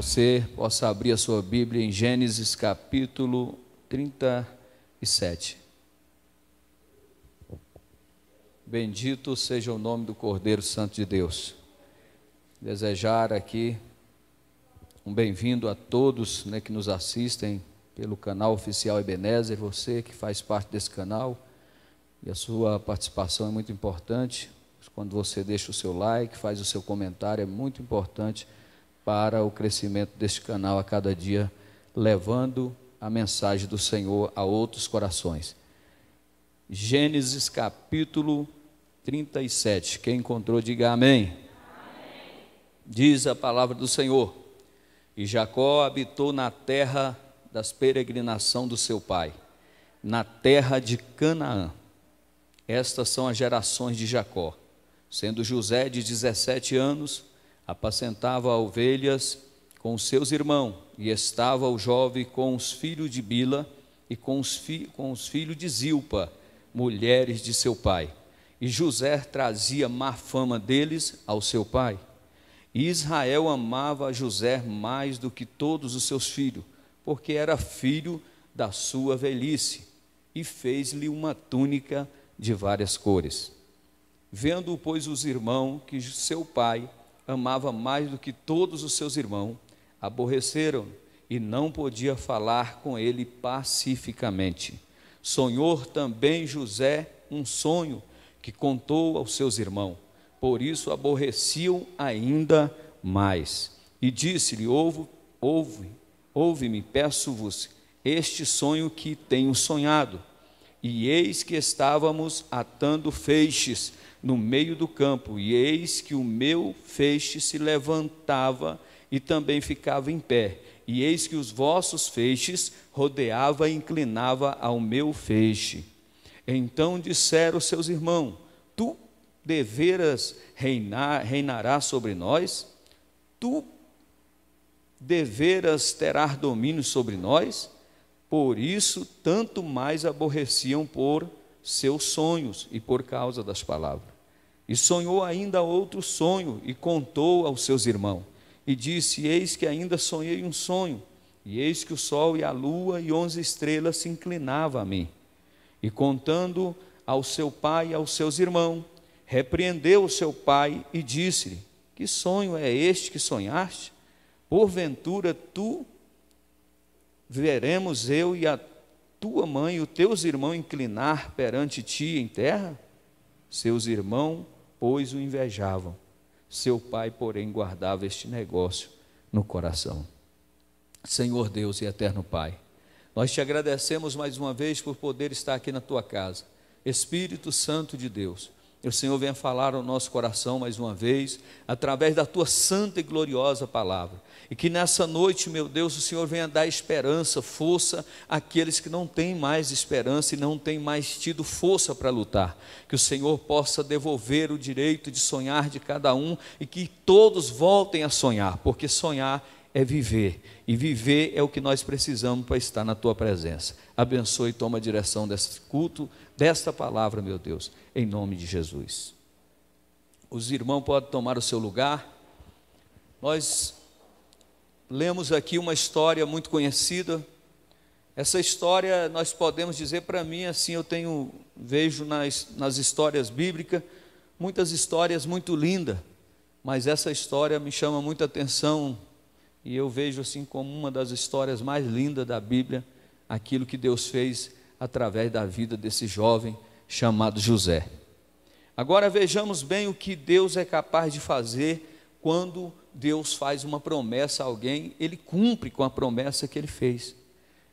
você possa abrir a sua Bíblia em Gênesis capítulo 37. Bendito seja o nome do Cordeiro Santo de Deus. Desejar aqui um bem-vindo a todos, que nos assistem pelo canal oficial Ebenezer, você que faz parte desse canal, e a sua participação é muito importante. Quando você deixa o seu like, faz o seu comentário, é muito importante para o crescimento deste canal a cada dia, levando a mensagem do Senhor a outros corações. Gênesis capítulo 37, quem encontrou diga amém. Amém. Diz a palavra do Senhor: e Jacó habitou na terra das peregrinação do seu pai, na terra de Canaã. Estas são as gerações de Jacó. Sendo José de 17 anos, apacentava ovelhas com os seus irmãos, e estava o jovem com os filhos de Bila e com os filhos de Zilpa, mulheres de seu pai. E José trazia má fama deles ao seu pai. E Israel amava a José mais do que todos os seus filhos, porque era filho da sua velhice, e fez-lhe uma túnica de várias cores. Vendo, pois, os irmãos que seu pai amava mais do que todos os seus irmãos, aborreceram e não podia falar com ele pacificamente. Sonhou também José um sonho que contou aos seus irmãos, por isso aborreciam ainda mais. E disse-lhe: ouve-me, peço-vos este sonho que tenho sonhado. E eis que estávamos atando feixes no meio do campo, e eis que o meu feixe se levantava e também ficava em pé, e eis que os vossos feixes rodeava e inclinava ao meu feixe. Então disseram os seus irmãos: tu deveras reinarás sobre nós? Tu deveras terás domínio sobre nós? Por isso, tanto mais aborreciam por seus sonhos e por causa das palavras. E sonhou ainda outro sonho e contou aos seus irmãos. E disse: eis que ainda sonhei um sonho, e eis que o sol e a lua e 11 estrelas se inclinavam a mim. E contando ao seu pai e aos seus irmãos, repreendeu o seu pai e disse-lhe: que sonho é este que sonhaste? Porventura tu veremos eu e a tua mãe e os teus irmãos inclinar perante ti em terra? Seus irmãos, pois, o invejavam. Seu pai, porém, guardava este negócio no coração. Senhor Deus e eterno Pai, nós te agradecemos mais uma vez por poder estar aqui na tua casa. Espírito Santo de Deus, o Senhor venha falar ao nosso coração mais uma vez, através da tua santa e gloriosa palavra. E que nessa noite, meu Deus, o Senhor venha dar esperança, força àqueles que não têm mais esperança e não têm mais tido força para lutar. Que o Senhor possa devolver o direito de sonhar de cada um e que todos voltem a sonhar, porque sonhar é viver, e viver é o que nós precisamos para estar na tua presença. Abençoe e toma a direção desse culto, desta palavra, meu Deus, em nome de Jesus. Os irmãos podem tomar o seu lugar. Nós lemos aqui uma história muito conhecida. Essa história nós podemos dizer, para mim, assim, vejo nas histórias bíblicas, muitas histórias muito lindas, mas essa história me chama muita atenção, e eu vejo assim como uma das histórias mais lindas da Bíblia, aquilo que Deus fez através da vida desse jovem chamado José. Agora vejamos bem o que Deus é capaz de fazer quando Deus faz uma promessa a alguém, Ele cumpre com a promessa que Ele fez.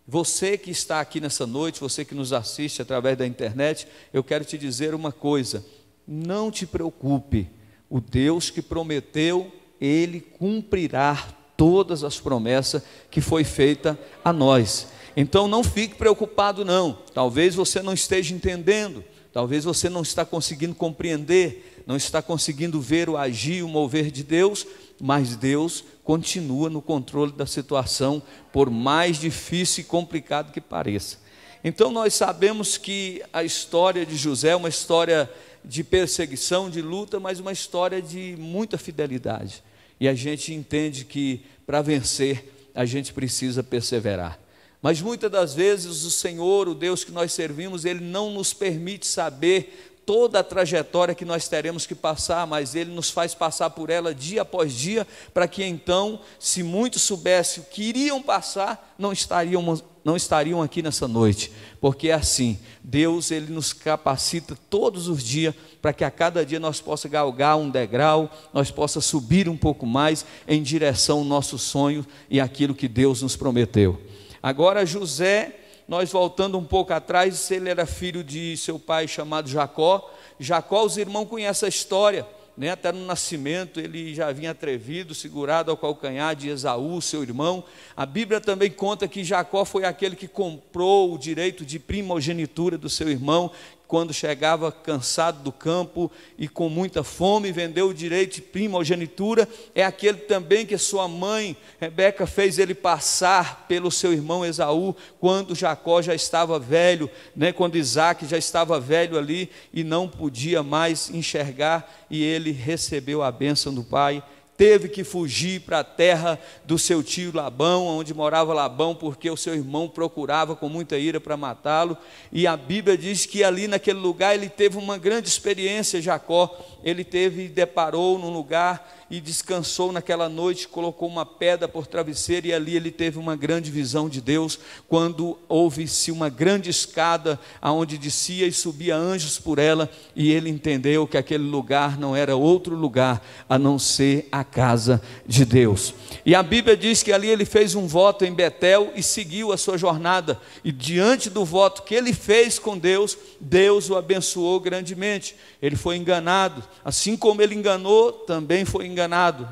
Você que está aqui nessa noite, você que nos assiste através da internet, eu quero te dizer uma coisa: não te preocupe, o Deus que prometeu, Ele cumprirá todas as promessas que foi feita a nós. Então não fique preocupado não, talvez você não esteja entendendo, talvez você não está conseguindo compreender, não está conseguindo ver o agir, o mover de Deus, mas Deus continua no controle da situação, por mais difícil e complicado que pareça. Então nós sabemos que a história de José é uma história de perseguição, de luta, mas uma história de muita fidelidade. e a gente entende que para vencer a gente precisa perseverar. Mas muitas das vezes o Senhor, o Deus que nós servimos, Ele não nos permite saber toda a trajetória que nós teremos que passar, mas Ele nos faz passar por ela dia após dia, para que então, se muitos soubessem o que iriam passar, não estariam aqui nessa noite, porque é assim, Deus Ele nos capacita todos os dias, para que a cada dia nós possamos galgar um degrau, nós possamos subir um pouco mais, em direção ao nosso sonho, e aquilo que Deus nos prometeu. Agora José, nós voltando um pouco atrás, ele era filho de seu pai chamado Jacó. Jacó, os irmãos conhecem a história, né? Até no nascimento ele já vinha atrevido, segurado ao calcanhar de Esaú, seu irmão. A Bíblia também conta que Jacó foi aquele que comprou o direito de primogenitura do seu irmão, quando chegava cansado do campo e com muita fome, vendeu o direito de primogenitura. É aquele também que sua mãe Rebeca fez ele passar pelo seu irmão Esaú, quando Jacó já estava velho, né? Quando Isaac já estava velho ali e não podia mais enxergar, e ele recebeu a bênção do pai. Teve que fugir para a terra do seu tio Labão, onde morava Labão, porque o seu irmão procurava com muita ira para matá-lo. E a Bíblia diz que ali naquele lugar ele teve uma grande experiência, Jacó. Ele deparou num lugar e descansou naquela noite, colocou uma pedra por travesseiro, e ali ele teve uma grande visão de Deus, quando houve-se uma grande escada, aonde descia e subia anjos por ela, e ele entendeu que aquele lugar não era outro lugar, a não ser a casa de Deus. E a Bíblia diz que ali ele fez um voto em Betel, e seguiu a sua jornada, e diante do voto que ele fez com Deus, Deus o abençoou grandemente. Ele foi enganado, assim como ele enganou, também foi enganado.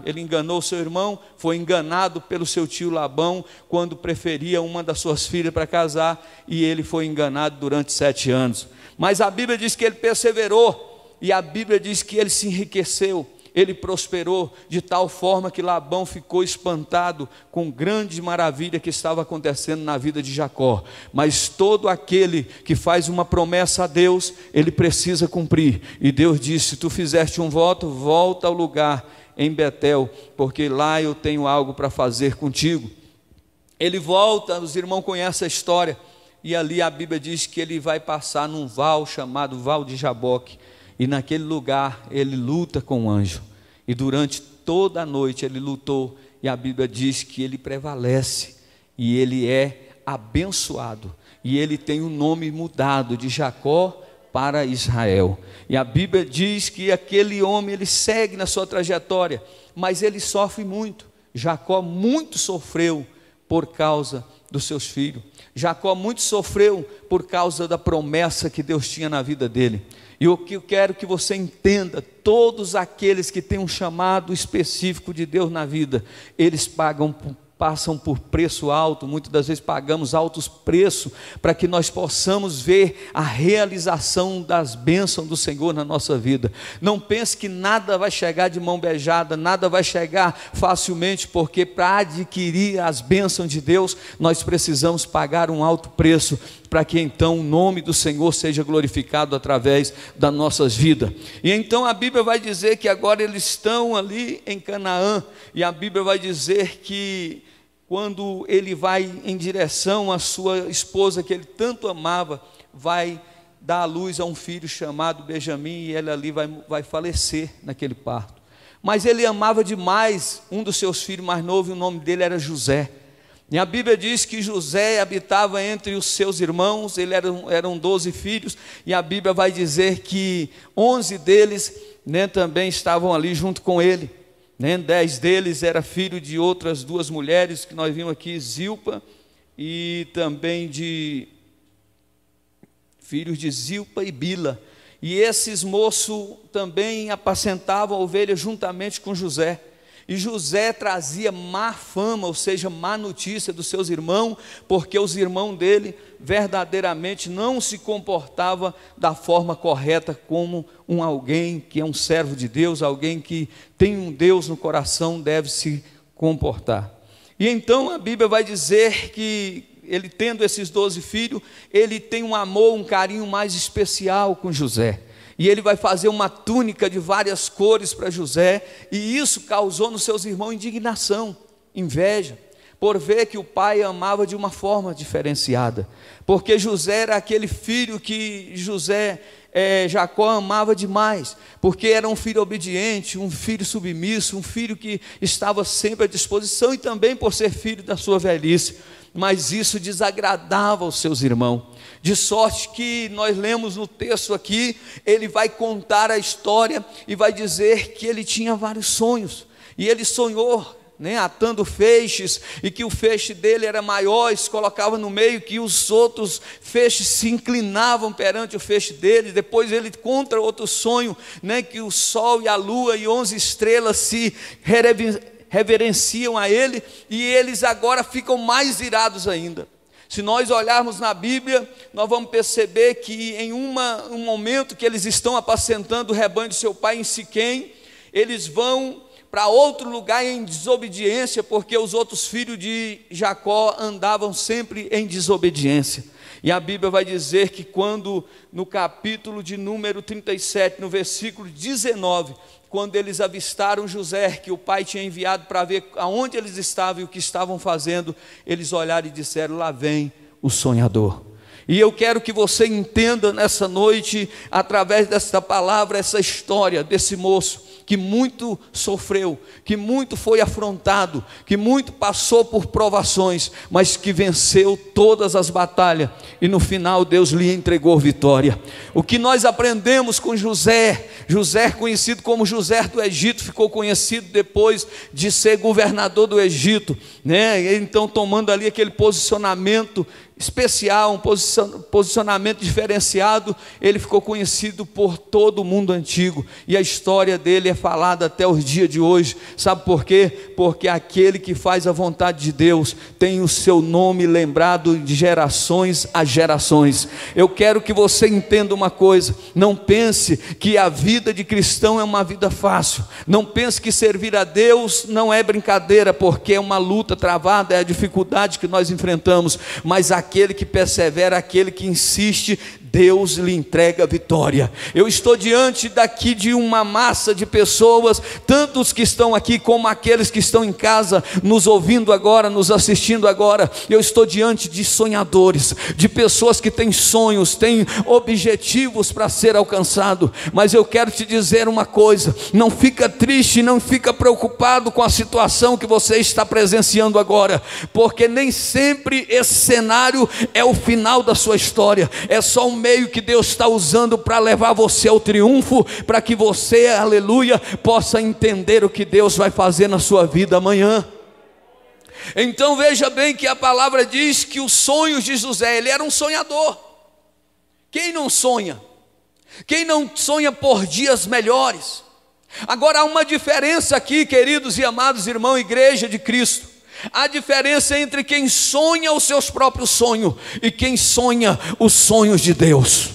Ele enganou seu irmão, foi enganado pelo seu tio Labão, quando preferia uma das suas filhas para casar, e ele foi enganado durante 7 anos. Mas a Bíblia diz que ele perseverou, e a Bíblia diz que ele se enriqueceu, ele prosperou, de tal forma que Labão ficou espantado com grande maravilha que estava acontecendo na vida de Jacó. Mas todo aquele que faz uma promessa a Deus, ele precisa cumprir. E Deus disse: se tu fizeste um voto, volta ao lugar em Betel, porque lá eu tenho algo para fazer contigo. Ele volta, os irmãos conhecem a história, e ali a Bíblia diz que ele vai passar num val chamado Val de Jaboque, e naquele lugar ele luta com o anjo, e durante toda a noite ele lutou, e a Bíblia diz que ele prevalece, e ele é abençoado, e ele tem o nome mudado de Jacó para Israel. E a Bíblia diz que aquele homem, ele segue na sua trajetória, mas ele sofre muito. Jacó muito sofreu por causa dos seus filhos. Jacó muito sofreu por causa da promessa que Deus tinha na vida dele. E o que eu quero que você entenda: todos aqueles que têm um chamado específico de Deus na vida, eles passam por preço alto. Muitas das vezes pagamos altos preços para que nós possamos ver a realização das bênçãos do Senhor na nossa vida. Não pense que nada vai chegar de mão beijada, nada vai chegar facilmente, porque para adquirir as bênçãos de Deus, nós precisamos pagar um alto preço, para que então o nome do Senhor seja glorificado através das nossas vidas. E então a Bíblia vai dizer que agora eles estão ali em Canaã, e a Bíblia vai dizer que quando ele vai em direção à sua esposa, que ele tanto amava, vai dar à luz a um filho chamado Benjamim, e ele ali vai falecer naquele parto. Mas ele amava demais um dos seus filhos mais novos, e o nome dele era José. E a Bíblia diz que José habitava entre os seus irmãos, eram 12 filhos, e a Bíblia vai dizer que 11 deles, né, também estavam ali junto com ele, né? 10 deles eram filhos de outras 2 mulheres, que nós vimos aqui, Zilpa, e também filhos de Zilpa e Bila. E esses moços também apacentavam a ovelha juntamente com José. E José trazia má fama, ou seja, má notícia dos seus irmãos, porque os irmãos dele verdadeiramente não se comportavam da forma correta, como alguém que é um servo de Deus, alguém que tem um Deus no coração deve se comportar. E então a Bíblia vai dizer que ele, tendo esses 12 filhos, ele tem um amor, um carinho mais especial com José. E ele vai fazer uma túnica de várias cores para José, e isso causou nos seus irmãos indignação, inveja, por ver que o pai amava de uma forma diferenciada, porque José era aquele filho que Jacó amava demais, porque era um filho obediente, um filho submisso, um filho que estava sempre à disposição, e também por ser filho da sua velhice, mas isso desagradava aos seus irmãos, de sorte que nós lemos no texto aqui, ele vai contar a história, e vai dizer que ele tinha vários sonhos, e ele sonhou, atando feixes, e que o feixe dele era maior, e se colocava no meio, que os outros feixes se inclinavam perante o feixe dele. Depois ele conta outro sonho, que o sol e a lua e 11 estrelas se reverenciam a ele, e eles agora ficam mais irados ainda. Se nós olharmos na Bíblia, nós vamos perceber que em um momento que eles estão apacentando o rebanho de seu pai em Siquém, eles vão para outro lugar em desobediência, porque os outros filhos de Jacó andavam sempre em desobediência. E a Bíblia vai dizer que quando, no capítulo de número 37, no versículo 19, quando eles avistaram José, que o pai tinha enviado para ver aonde eles estavam e o que estavam fazendo, eles olharam e disseram: lá vem o sonhador. E eu quero que você entenda nessa noite, através desta palavra, essa história desse moço, que muito sofreu, que muito foi afrontado, que muito passou por provações, mas que venceu todas as batalhas, e no final Deus lhe entregou vitória. O que nós aprendemos com José, conhecido como José do Egito, ficou conhecido depois de ser governador do Egito, então tomando ali aquele posicionamento especial, um posicionamento diferenciado, ele ficou conhecido por todo o mundo antigo, e a história dele é falada até os dias de hoje. Sabe por quê? Porque aquele que faz a vontade de Deus tem o seu nome lembrado de gerações a gerações. Eu quero que você entenda uma coisa: não pense que a vida de cristão é uma vida fácil, não pense que servir a Deus não é brincadeira, porque é uma luta travada, é a dificuldade que nós enfrentamos, mas aquele que persevera, aquele que insiste, Deus lhe entrega a vitória. Eu estou diante daqui de uma massa de pessoas, tanto os que estão aqui como aqueles que estão em casa, nos ouvindo agora, nos assistindo agora. Eu estou diante de sonhadores, de pessoas que têm sonhos, têm objetivos para ser alcançado. Mas eu quero te dizer uma coisa: não fica triste, não fica preocupado com a situação que você está presenciando agora, porque nem sempre esse cenário é o final da sua história, é só um meio que Deus está usando para levar você ao triunfo, para que você, aleluia, possa entender o que Deus vai fazer na sua vida amanhã. Então veja bem que a palavra diz que os sonhos de José, ele era um sonhador. Quem não sonha? Quem não sonha por dias melhores? Agora há uma diferença aqui, queridos e amados irmãos, igreja de Cristo. A diferença entre quem sonha os seus próprios sonhos e quem sonha os sonhos de Deus.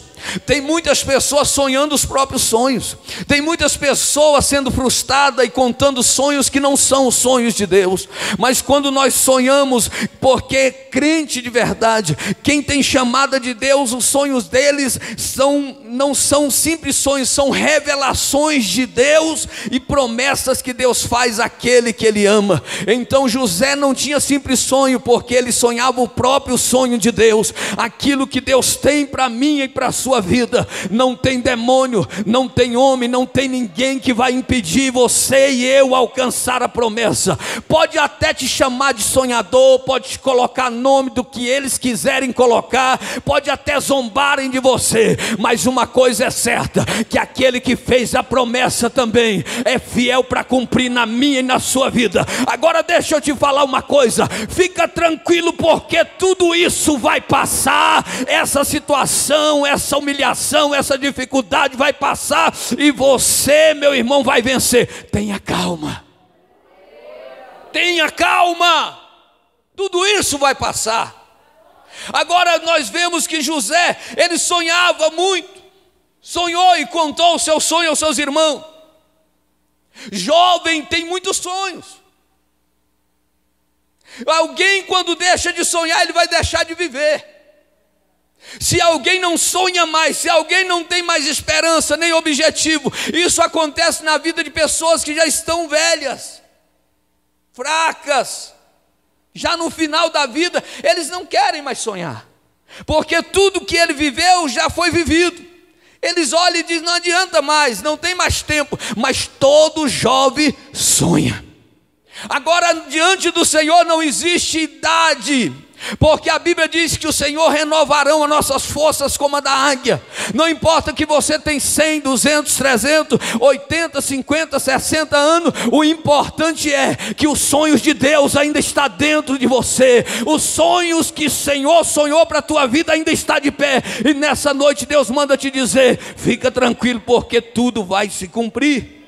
Tem muitas pessoas sonhando os próprios sonhos, tem muitas pessoas sendo frustradas e contando sonhos que não são os sonhos de Deus. Mas quando nós sonhamos, porque crente de verdade, quem tem chamada de Deus, os sonhos deles não são simples sonhos, são revelações de Deus e promessas que Deus faz àquele que Ele ama. Então José não tinha simples sonho, porque ele sonhava o próprio sonho de Deus, aquilo que Deus tem para mim e para a sua vida. Não tem demônio, não tem homem, não tem ninguém que vai impedir você e eu alcançar a promessa. Pode até te chamar de sonhador, pode te colocar nome do que eles quiserem colocar, pode até zombarem de você, mas uma coisa é certa, que aquele que fez a promessa também é fiel para cumprir na minha e na sua vida. Agora deixa eu te falar uma coisa: fica tranquilo, porque tudo isso vai passar, essa situação, essa humilhação, essa dificuldade vai passar, e você, meu irmão, vai vencer. Tenha calma, tenha calma, tudo isso vai passar. Agora nós vemos que José, ele sonhava muito, sonhou e contou o seu sonho aos seus irmãos. Jovem tem muitos sonhos. Alguém, quando deixa de sonhar, ele vai deixar de viver. Se alguém não sonha mais, se alguém não tem mais esperança, nem objetivo, isso acontece na vida de pessoas que já estão velhas, fracas, já no final da vida, eles não querem mais sonhar, porque tudo que ele viveu já foi vivido. Eles olham e dizem, não adianta mais, não tem mais tempo, mas todo jovem sonha. Agora, diante do Senhor não existe idade, porque a Bíblia diz que o Senhor renovarão as nossas forças como a da águia. Não importa que você tem 100, 200, 300, 80, 50, 60 anos, o importante é que os sonhos de Deus ainda estão dentro de você. Os sonhos que o Senhor sonhou para a tua vida ainda está de pé. E nessa noite Deus manda te dizer, fica tranquilo, porque tudo vai se cumprir.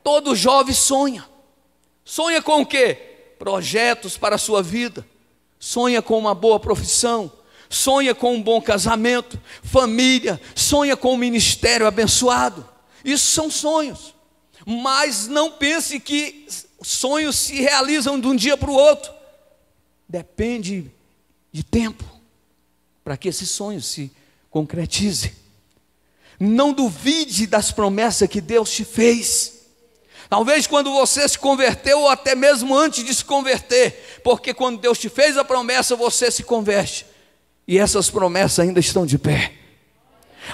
Todo jovem sonha. Sonha com o quê? Projetos para a sua vida, sonha com uma boa profissão, sonha com um bom casamento, família, sonha com um ministério abençoado. Isso são sonhos, mas não pense que sonhos se realizam de um dia para o outro. Depende de tempo para que esse sonho se concretize. Não duvide das promessas que Deus te fez. Talvez quando você se converteu, ou até mesmo antes de se converter, porque quando Deus te fez a promessa, você se converte, e essas promessas ainda estão de pé.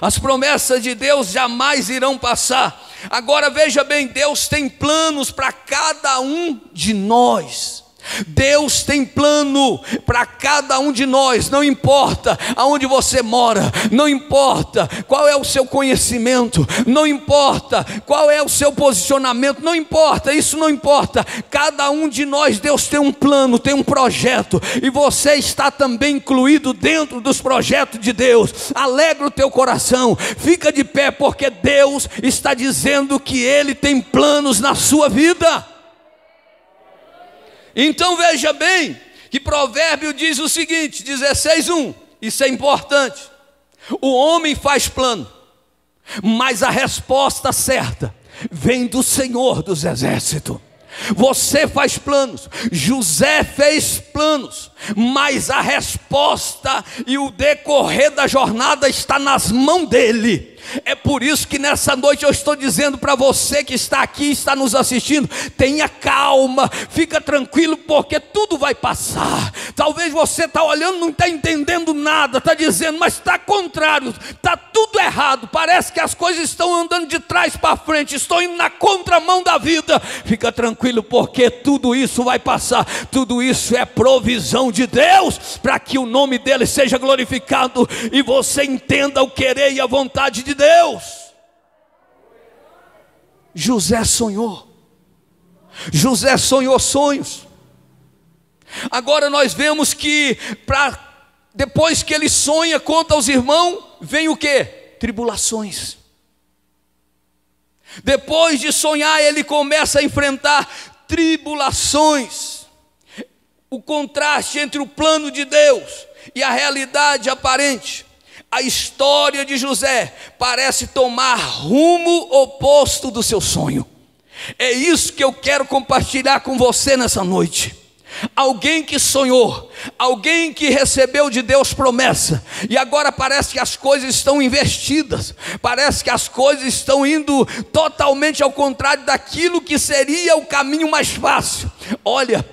As promessas de Deus jamais irão passar. Agora veja bem, Deus tem planos para cada um de nós. Deus tem plano para cada um de nós. Não importa aonde você mora, não importa qual é o seu conhecimento, não importa qual é o seu posicionamento, não importa, isso não importa. Cada um de nós, Deus tem um plano, tem um projeto, e você está também incluído dentro dos projetos de Deus. Alegra o teu coração, fica de pé, porque Deus está dizendo que Ele tem planos na sua vida. Então veja bem, que Provérbio diz o seguinte, 16:1, isso é importante. O homem faz plano, mas a resposta certa vem do Senhor dos Exércitos. Você faz planos, José fez planos, mas a resposta e o decorrer da jornada está nas mãos dele. É por isso que nessa noite eu estou dizendo para você que está aqui, está nos assistindo, tenha calma, fica tranquilo, porque tudo vai passar. Talvez você está olhando, não está entendendo nada, está dizendo, mas está contrário, está tudo errado, parece que as coisas estão andando de trás para frente, estou indo na contramão da vida. Fica tranquilo, porque tudo isso vai passar. Tudo isso é provisão de Deus, para que o nome dele seja glorificado, e você entenda o querer e a vontade de Deus. José sonhou sonhos. Agora nós vemos que depois que ele sonha, conta aos irmãos, vem o que? Tribulações. Depois de sonhar, ele começa a enfrentar tribulações. O contraste entre o plano de Deus e a realidade aparente. A história de José parece tomar rumo oposto do seu sonho. É isso que eu quero compartilhar com você nessa noite. Alguém que sonhou, alguém que recebeu de Deus promessa, e agora parece que as coisas estão invertidas, parece que as coisas estão indo totalmente ao contrário daquilo que seria o caminho mais fácil. Olha,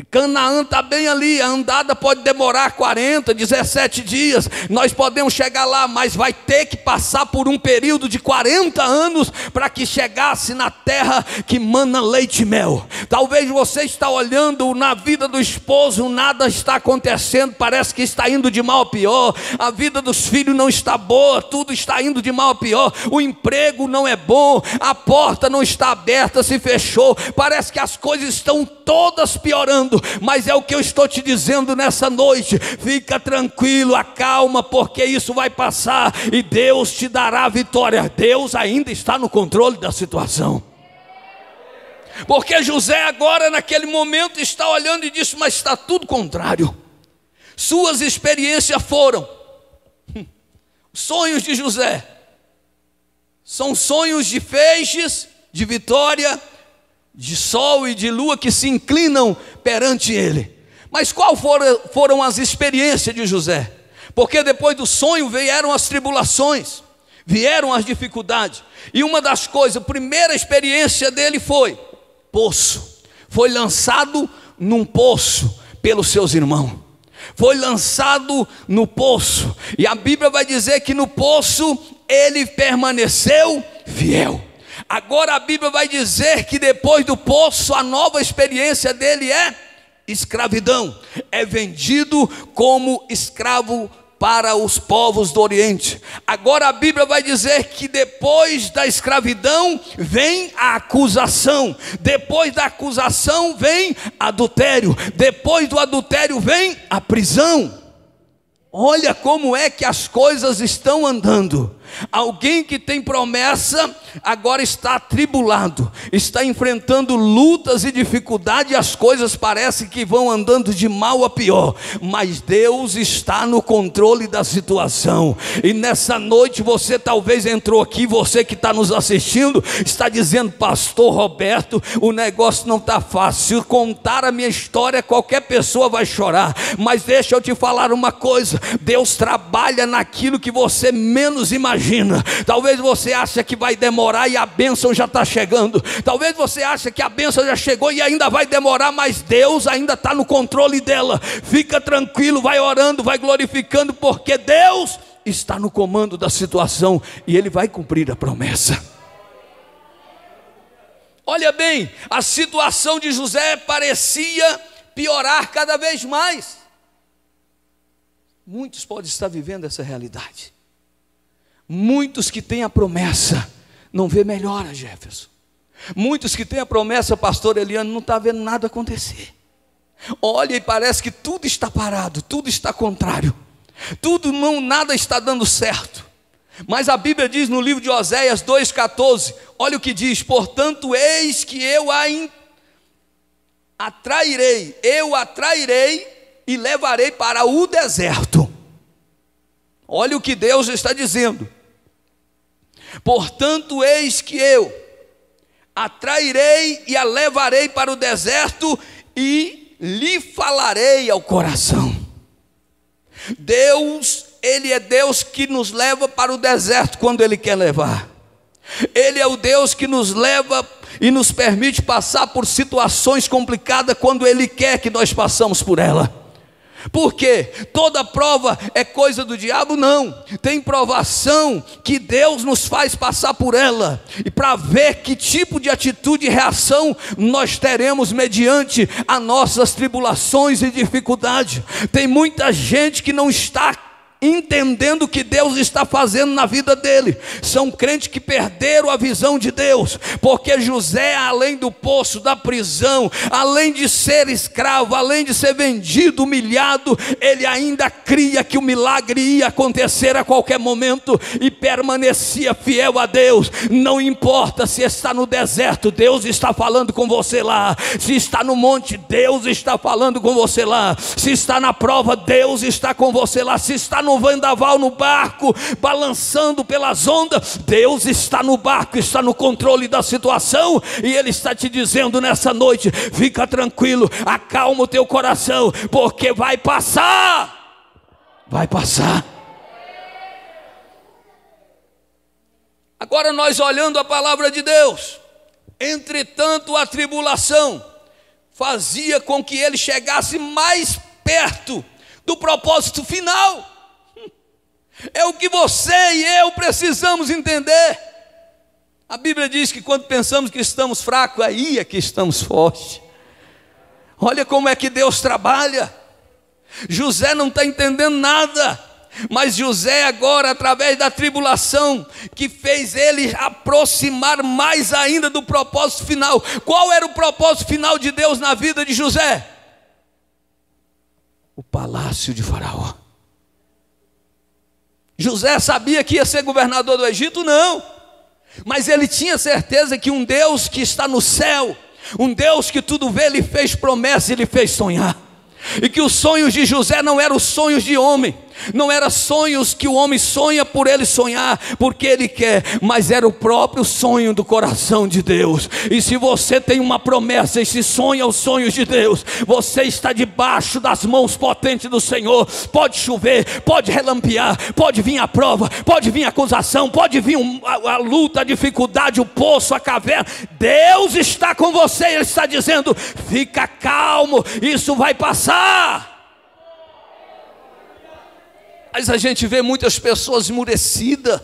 Canaã está bem ali, a andada pode demorar 40, 17 dias, nós podemos chegar lá, mas vai ter que passar por um período de 40 anos, para que chegasse na terra que mana leite e mel. Talvez você está olhando na vida do esposo, nada está acontecendo, parece que está indo de mal a pior, a vida dos filhos não está boa, tudo está indo de mal a pior, o emprego não é bom, a porta não está aberta, se fechou, parece que as coisas estão todas piorando. Mas é o que eu estou te dizendo nessa noite, fica tranquilo, acalma, porque isso vai passar, e Deus te dará a vitória. Deus ainda está no controle da situação. Porque José agora naquele momento está olhando e disse, mas está tudo contrário. Suas experiências foram sonhos de José, são sonhos de feixes, de vitória, de sol e de lua que se inclinam perante ele. Mas qual foram as experiências de José? Porque depois do sonho vieram as tribulações, vieram as dificuldades. E uma das coisas, a primeira experiência dele foi poço. Foi lançado num poço pelos seus irmãos. Foi lançado no poço. E a Bíblia vai dizer que no poço ele permaneceu fiel. Agora a Bíblia vai dizer que depois do poço, a nova experiência dele é escravidão. É vendido como escravo para os povos do Oriente. Agora a Bíblia vai dizer que depois da escravidão vem a acusação. Depois da acusação vem adultério. Depois do adultério vem a prisão. Olha como é que as coisas estão andando. Alguém que tem promessa agora está atribulado, está enfrentando lutas e dificuldades, e as coisas parecem que vão andando de mal a pior, mas Deus está no controle da situação. E nessa noite você talvez entrou aqui, você que está nos assistindo, está dizendo: pastor Roberto, o negócio não está fácil. Se contar a minha história, qualquer pessoa vai chorar. Mas deixa eu te falar uma coisa: Deus trabalha naquilo que você menos imagina. Talvez você ache que vai demorar e a bênção já está chegando. Talvez você ache que a bênção já chegou e ainda vai demorar, mas Deus ainda está no controle dela. Fica tranquilo, vai orando, vai glorificando, porque Deus está no comando da situação e Ele vai cumprir a promessa. Olha bem, a situação de José parecia piorar cada vez mais. Muitos podem estar vivendo essa realidade. Muitos que têm a promessa não vê melhora, Jefferson. Muitos que têm a promessa, pastor Eliano, não está vendo nada acontecer. Olha, e parece que tudo está parado, tudo está contrário, nada está dando certo. Mas a Bíblia diz no livro de Oséias 2,14, olha o que diz: portanto, eis que eu atrairei e levarei para o deserto. Olha o que Deus está dizendo: portanto, eis que eu atrairei e a levarei para o deserto e lhe falarei ao coração. Deus, Ele é Deus que nos leva para o deserto quando Ele quer levar. Ele é o Deus que nos leva e nos permite passar por situações complicadas quando Ele quer que nós passamos por ela. Por quê? Toda prova é coisa do diabo? Não. Tem provação que Deus nos faz passar por ela, e para ver que tipo de atitude e reação nós teremos mediante as nossas tribulações e dificuldades. Tem muita gente que não está entendendo o que Deus está fazendo na vida dele. São crentes que perderam a visão de Deus, porque José, além do poço, da prisão, além de ser escravo, além de ser vendido, humilhado, ele ainda cria que o milagre ia acontecer a qualquer momento, e permanecia fiel a Deus. Não importa se está no deserto, Deus está falando com você lá. Se está no monte, Deus está falando com você lá. Se está na prova, Deus está com você lá. Se está no vendaval, no barco, balançando pelas ondas, Deus está no barco, está no controle da situação, e Ele está te dizendo nessa noite: fica tranquilo, acalma o teu coração, porque vai passar, vai passar. Agora nós olhando a palavra de Deus, entretanto a tribulação fazia com que ele chegasse mais perto do propósito final. É o que você e eu precisamos entender. A Bíblia diz que quando pensamos que estamos fracos, aí é que estamos fortes. Olha como é que Deus trabalha. José não está entendendo nada, mas José agora, através da tribulação, que fez ele aproximar mais ainda do propósito final. Qual era o propósito final de Deus na vida de José? O palácio de Faraó. José sabia que ia ser governador do Egito? Não, mas ele tinha certeza que um Deus que está no céu, um Deus que tudo vê, lhe fez promessa e lhe fez sonhar. E que os sonhos de José não eram os sonhos de homem, Não eram sonhos que o homem sonha por ele sonhar, porque ele quer, mas era o próprio sonho do coração de Deus. E se você tem uma promessa e se sonha os sonhos de Deus, você está debaixo das mãos potentes do Senhor. Pode chover, pode relampear, pode vir a prova, pode vir a acusação, pode vir a luta, a dificuldade, o poço, a caverna. Deus está com você, Ele está dizendo: fica calmo, isso vai passar. Mas a gente vê muitas pessoas esmurecidas,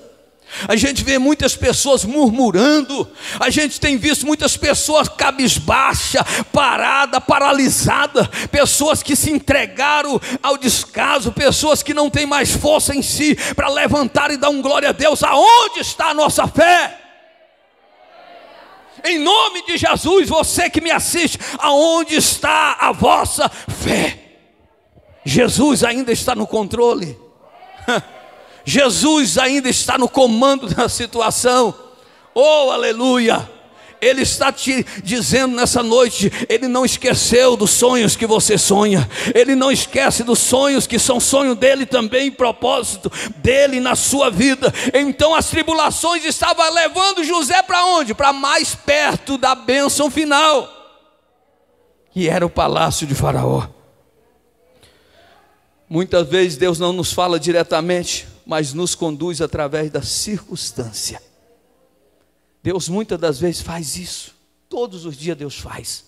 a gente vê muitas pessoas murmurando, a gente tem visto muitas pessoas cabisbaixa, parada, paralisada, pessoas que se entregaram ao descaso, pessoas que não têm mais força em si para levantar e dar um glória a Deus. Aonde está a nossa fé? Em nome de Jesus, você que me assiste, aonde está a vossa fé? Jesus ainda está no controle. Jesus ainda está no comando da situação. Oh, aleluia! Ele está te dizendo nessa noite, Ele não esqueceu dos sonhos que você sonha. Ele não esquece dos sonhos que são sonho dEle também, propósito dEle na sua vida. Então as tribulações estavam levando José para onde? Para mais perto da bênção final, que era o palácio de Faraó. Muitas vezes Deus não nos fala diretamente, mas nos conduz através da circunstância. Deus muitas das vezes faz isso. Todos os dias Deus faz.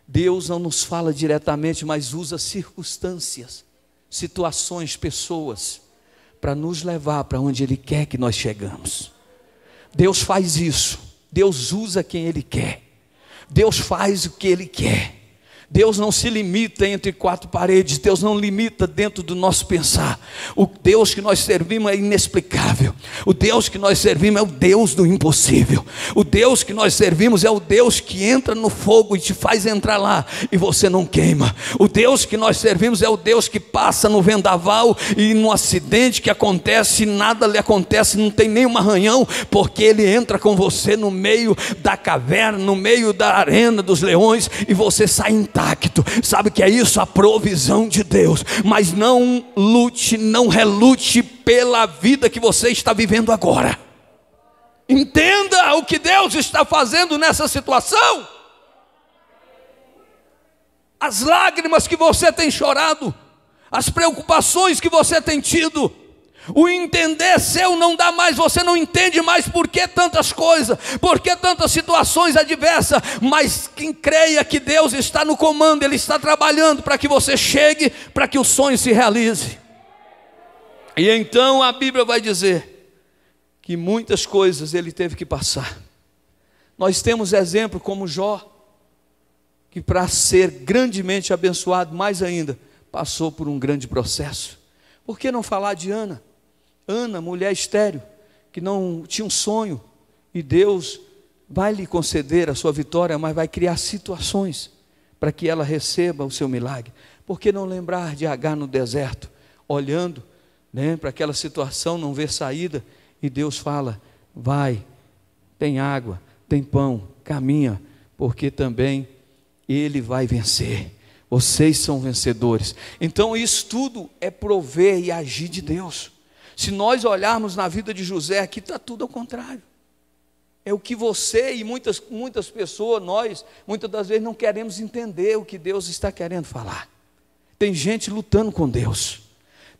Deus não nos fala diretamente, mas usa circunstâncias, situações, pessoas, para nos levar para onde Ele quer que nós chegamos. Deus faz isso. Deus usa quem Ele quer. Deus faz o que Ele quer. Deus não se limita entre quatro paredes. Deus não limita dentro do nosso pensar. O Deus que nós servimos é inexplicável. O Deus que nós servimos é o Deus do impossível. O Deus que nós servimos é o Deus que entra no fogo e te faz entrar lá e você não queima. O Deus que nós servimos é o Deus que passa no vendaval e no acidente que acontece, nada lhe acontece, não tem nenhum arranhão, porque Ele entra com você no meio da caverna, no meio da arena dos leões, e você sai intacto. Sabe o que é isso? A provisão de Deus. Mas não lute, não relute pela vida que você está vivendo agora. Entenda o que Deus está fazendo nessa situação. As lágrimas que você tem chorado, as preocupações que você tem tido, o entender seu não dá mais, você não entende mais por que tantas coisas, por que tantas situações adversas, mas quem creia que Deus está no comando, Ele está trabalhando para que você chegue, para que o sonho se realize. E então a Bíblia vai dizer que muitas coisas Ele teve que passar. Nós temos exemplo como Jó, que para ser grandemente abençoado mais ainda, passou por um grande processo. Por que não falar de Ana? Ana, mulher estéril, que não tinha um sonho, e Deus vai lhe conceder a sua vitória, mas vai criar situações para que ela receba o seu milagre. Por que não lembrar de Agar no deserto, olhando, para aquela situação, não ver saída, e Deus fala: vai, tem água, tem pão, caminha, porque também Ele vai vencer. Vocês são vencedores. Então isso tudo é prover e agir de Deus. Se nós olharmos na vida de José, aqui está tudo ao contrário. É o que você e muitas pessoas, nós, muitas das vezes não queremos entender o que Deus está querendo falar. Tem gente lutando com Deus.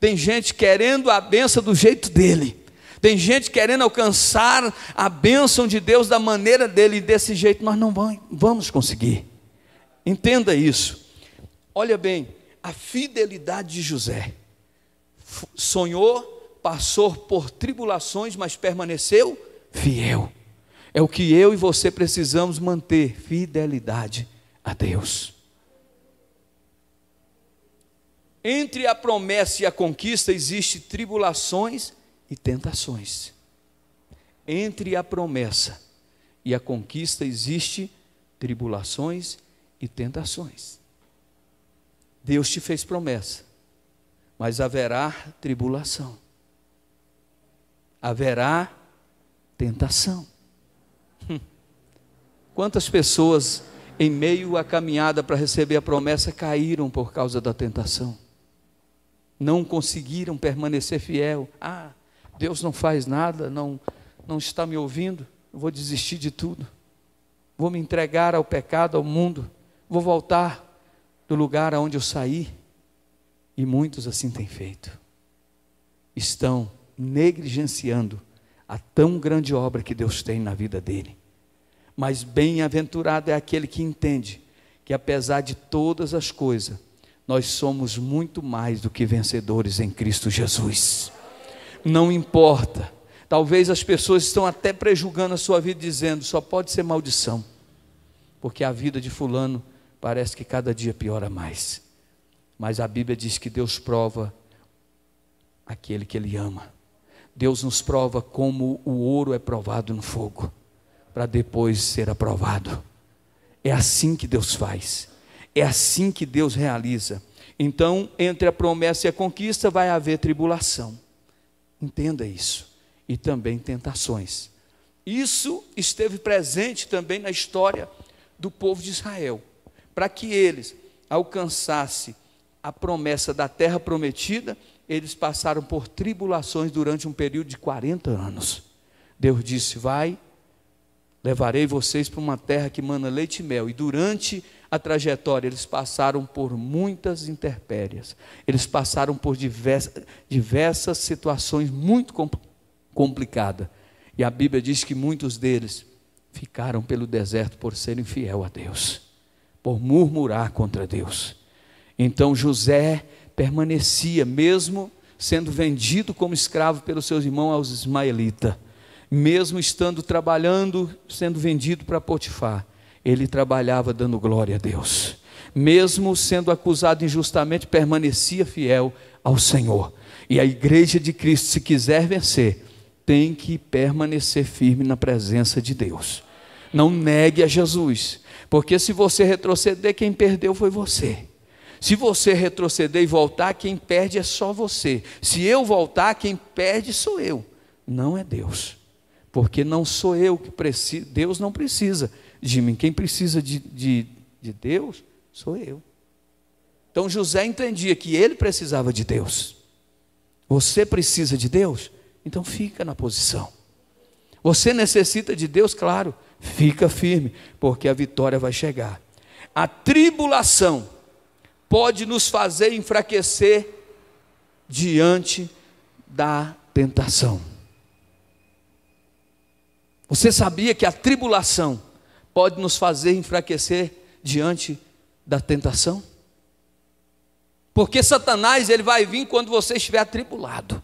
Tem gente querendo a bênção do jeito dele. Tem gente querendo alcançar a bênção de Deus da maneira dele, e desse jeito nós não vamos conseguir. Entenda isso. Olha bem, a fidelidade de José. Sonhou, passou por tribulações, mas permaneceu fiel. É o que eu e você precisamos manter: fidelidade a Deus. Entre a promessa e a conquista existem tribulações e tentações. Entre a promessa e a conquista existem tribulações e tentações. Deus te fez promessa, mas haverá tribulação, haverá tentação. Quantas pessoas em meio à caminhada para receber a promessa caíram por causa da tentação? não conseguiram permanecer fiel. Deus não faz nada, não está me ouvindo, eu vou desistir de tudo, vou me entregar ao pecado, ao mundo, vou voltar do lugar aonde eu saí. E muitos assim têm feito, estão negligenciando a tão grande obra que Deus tem na vida dele. Mas bem-aventurado é aquele que entende que apesar de todas as coisas, nós somos muito mais do que vencedores em Cristo Jesus. Não importa, talvez as pessoas estão até prejulgando a sua vida, dizendo, só pode ser maldição, porque a vida de fulano parece que cada dia piora mais. Mas a Bíblia diz que Deus prova aquele que Ele ama. Deus nos prova como o ouro é provado no fogo, para depois ser aprovado. É assim que Deus faz, é assim que Deus realiza. Então, entre a promessa e a conquista vai haver tribulação, entenda isso, e também tentações. Isso esteve presente também na história do povo de Israel, para que eles alcançassem a promessa da terra prometida. Eles passaram por tribulações durante um período de 40 anos. Deus disse, levarei vocês para uma terra que mana leite e mel. E durante a trajetória, eles passaram por muitas intempéries. Eles passaram por diversas situações muito complicadas. E a Bíblia diz que muitos deles ficaram pelo deserto por serem fiel a Deus, por murmurar contra Deus. Então José permanecia, mesmo sendo vendido como escravo pelos seus irmãos aos ismaelitas, mesmo estando trabalhando, sendo vendido para Potifar, ele trabalhava dando glória a Deus. Mesmo sendo acusado injustamente, permanecia fiel ao Senhor. E a igreja de Cristo, se quiser vencer, tem que permanecer firme na presença de Deus. Não negue a Jesus, porque se você retroceder, quem perdeu foi você. Se você retroceder e voltar, quem perde é só você. Se eu voltar, quem perde sou eu, não é Deus. Porque não sou eu que preciso, Deus não precisa de mim. Quem precisa de Deus, sou eu. Então José entendia que ele precisava de Deus. Você precisa de Deus? Então fica na posição. Você necessita de Deus? Claro, fica firme, porque a vitória vai chegar. A tribulação pode nos fazer enfraquecer diante da tentação. Você sabia que a tribulação pode nos fazer enfraquecer diante da tentação? Porque Satanás, ele vai vir quando você estiver atribulado.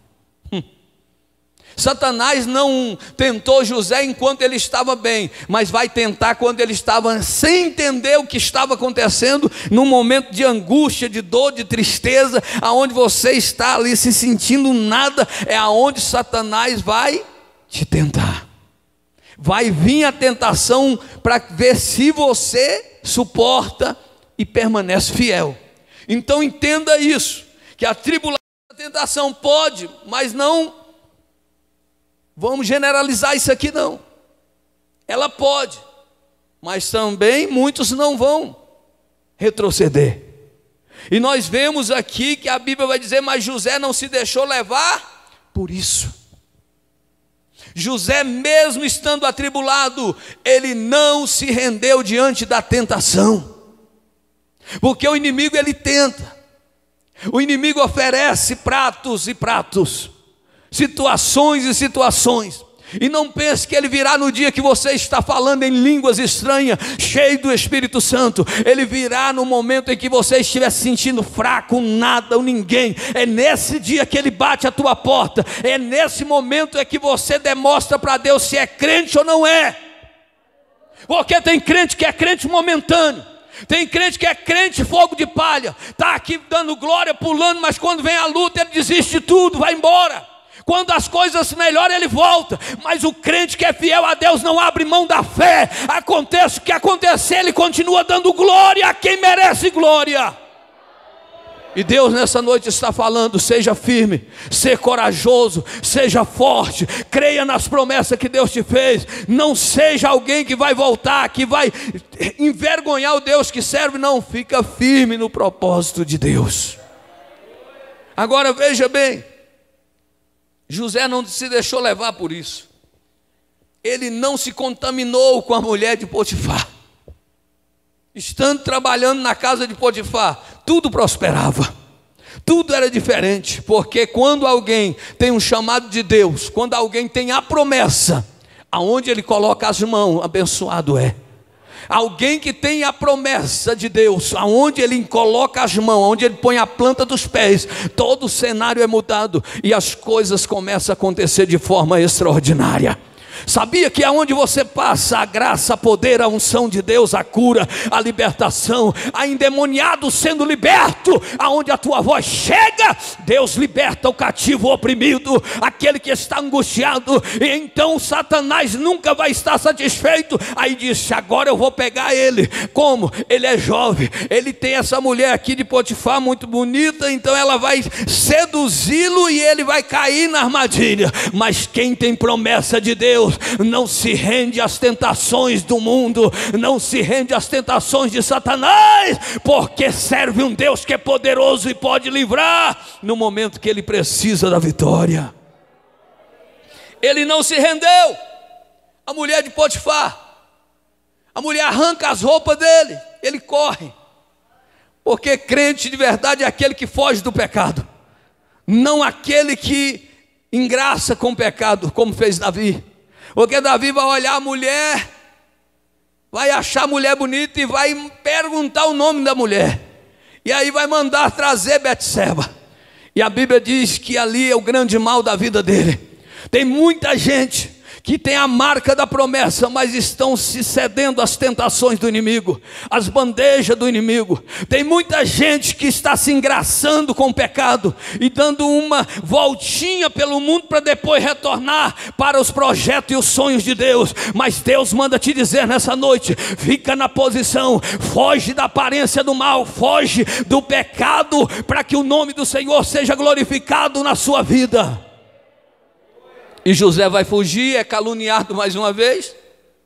Satanás não tentou José enquanto ele estava bem, mas vai tentar quando ele estava sem entender o que estava acontecendo, num momento de angústia, de dor, de tristeza, aonde você está ali se sentindo nada, é aonde Satanás vai te tentar. Vai vir a tentação para ver se você suporta e permanece fiel. Então entenda isso, que a tribulação, a tentação pode, mas não vamos generalizar isso aqui não. Ela pode, mas também muitos não vão retroceder. E nós vemos aqui que a Bíblia vai dizer, mas José não se deixou levar por isso. José, mesmo estando atribulado, ele não se rendeu diante da tentação. Porque o inimigo, ele tenta. O inimigo oferece pratos e pratos, situações e situações. E não pense que ele virá no dia que você está falando em línguas estranhas, cheio do Espírito Santo. Ele virá no momento em que você estiver se sentindo fraco, nada ou ninguém. É nesse dia que ele bate a tua porta. É nesse momento é que você demonstra para Deus se é crente ou não é. Porque tem crente que é crente momentâneo. Tem crente que é crente fogo de palha. Está aqui dando glória, pulando, mas quando vem a luta ele desiste de tudo, vai embora. Quando as coisas melhoram, ele volta. Mas o crente que é fiel a Deus não abre mão da fé. Acontece o que acontecer, ele continua dando glória a quem merece glória. E Deus nessa noite está falando, seja firme, seja corajoso, seja forte, creia nas promessas que Deus te fez. Não seja alguém que vai voltar, que vai envergonhar o Deus que serve. Não, fica firme no propósito de Deus. Agora veja bem, José não se deixou levar por isso. Ele não se contaminou com a mulher de Potifar. Estando trabalhando na casa de Potifar, tudo prosperava, tudo era diferente, porque quando alguém tem um chamado de Deus, quando alguém tem a promessa, aonde ele coloca as mãos, abençoado é. Alguém que tem a promessa de Deus, aonde ele coloca as mãos, aonde ele põe a planta dos pés, todo o cenário é mudado e as coisas começam a acontecer de forma extraordinária. Sabia que aonde você passa, a graça, a poder, a unção de Deus, a cura, a libertação, a endemoniado sendo liberto, aonde a tua voz chega, Deus liberta o cativo, o oprimido, aquele que está angustiado, e então Satanás nunca vai estar satisfeito. Aí disse: agora eu vou pegar ele. Como? Ele é jovem, ele tem essa mulher aqui de Potifar muito bonita, então ela vai seduzi-lo e ele vai cair na armadilha. Mas quem tem promessa de Deus não se rende às tentações do mundo, não se rende às tentações de Satanás, porque serve um Deus que é poderoso e pode livrar no momento que ele precisa da vitória. Ele não se rendeu. A mulher de Potifar, a mulher arranca as roupas dele, ele corre, porque crente de verdade é aquele que foge do pecado, não aquele que engraça com o pecado, como fez Davi. Porque Davi vai olhar a mulher, vai achar a mulher bonita e vai perguntar o nome da mulher, e aí vai mandar trazer Betseba, e a Bíblia diz que ali é o grande mal da vida dele. Tem muita gente que tem a marca da promessa, mas estão se cedendo às tentações do inimigo, às bandejas do inimigo. Tem muita gente que está se engraçando com o pecado e dando uma voltinha pelo mundo para depois retornar para os projetos e os sonhos de Deus. Mas Deus manda te dizer nessa noite: fica na posição, foge da aparência do mal, foge do pecado, para que o nome do Senhor seja glorificado na sua vida. E José vai fugir, é caluniado mais uma vez.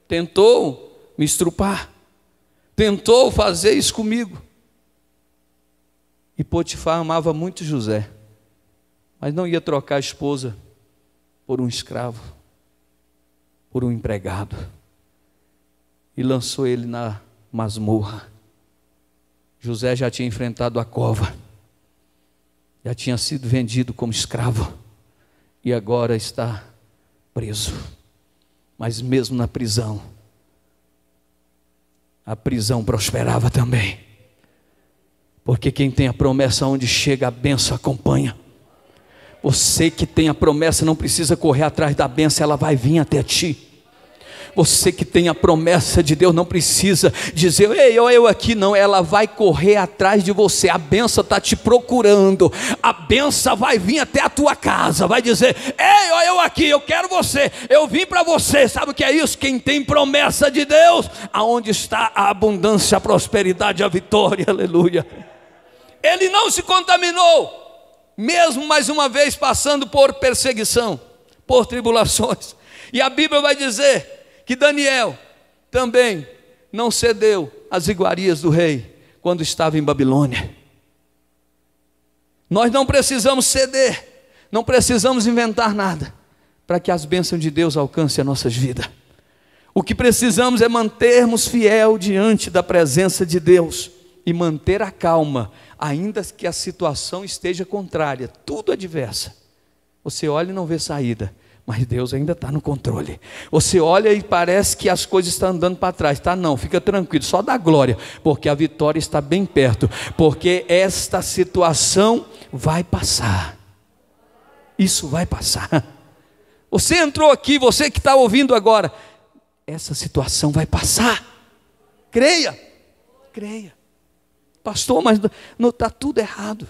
Tentou me estrupar, tentou fazer isso comigo. E Potifar amava muito José, mas não ia trocar a esposa por um escravo, por um empregado. E lançou ele na masmorra. José já tinha enfrentado a cova, já tinha sido vendido como escravo, e agora está preso. Mas mesmo na prisão, a prisão prosperava também, porque quem tem a promessa, onde chega a bênção acompanha. Você que tem a promessa não precisa correr atrás da bênção, ela vai vir até ti. Você que tem a promessa de Deus não precisa dizer: ei, eu aqui, não. Ela vai correr atrás de você. A bênção está te procurando. A bênção vai vir até a tua casa, vai dizer: ei, eu aqui, eu quero você, eu vim para você. Sabe o que é isso? Quem tem promessa de Deus, aonde está a abundância, a prosperidade, a vitória, aleluia. Ele não se contaminou, mesmo mais uma vez passando por perseguição, por tribulações. E a Bíblia vai dizer que Daniel também não cedeu às iguarias do rei quando estava em Babilônia. Nós não precisamos ceder, não precisamos inventar nada para que as bênçãos de Deus alcancem as nossas vidas. O que precisamos é mantermos fiel diante da presença de Deus e manter a calma, ainda que a situação esteja contrária, tudo adversa. Você olha e não vê saída, mas Deus ainda está no controle. Você olha e parece que as coisas estão andando para trás, tá? Não, fica tranquilo, só dá glória, porque a vitória está bem perto, porque esta situação vai passar. Isso vai passar. Você entrou aqui, você que está ouvindo agora, essa situação vai passar. Creia, creia. Pastor, mas não está tudo errado.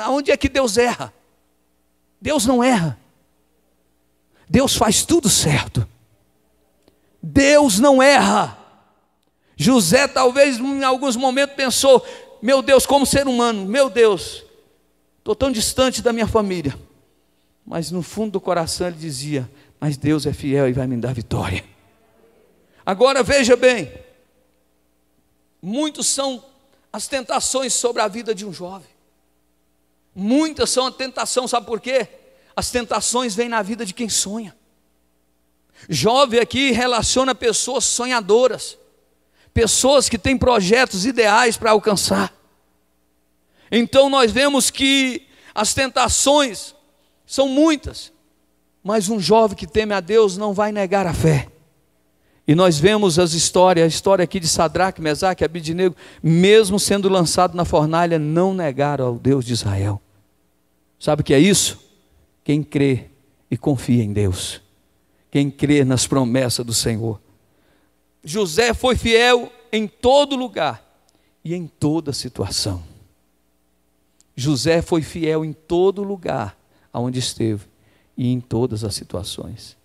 Onde é que Deus erra? Deus não erra. Deus faz tudo certo. Deus não erra. José talvez em alguns momentos pensou: meu Deus, como ser humano, meu Deus, estou tão distante da minha família. Mas no fundo do coração ele dizia: mas Deus é fiel e vai me dar vitória. Agora veja bem, muitos são as tentações sobre a vida de um jovem. Muitas são a tentação, sabe por quê? As tentações vêm na vida de quem sonha. Jovem aqui relaciona pessoas sonhadoras, pessoas que têm projetos ideais para alcançar. Então nós vemos que as tentações são muitas, mas um jovem que teme a Deus não vai negar a fé. E nós vemos a história aqui de Sadraque, Mesaque e Abidnego, mesmo sendo lançado na fornalha, não negaram ao Deus de Israel. Sabe o que é isso? Quem crê e confia em Deus, quem crê nas promessas do Senhor. José foi fiel em todo lugar e em toda situação. José foi fiel em todo lugar aonde esteve e em todas as situações.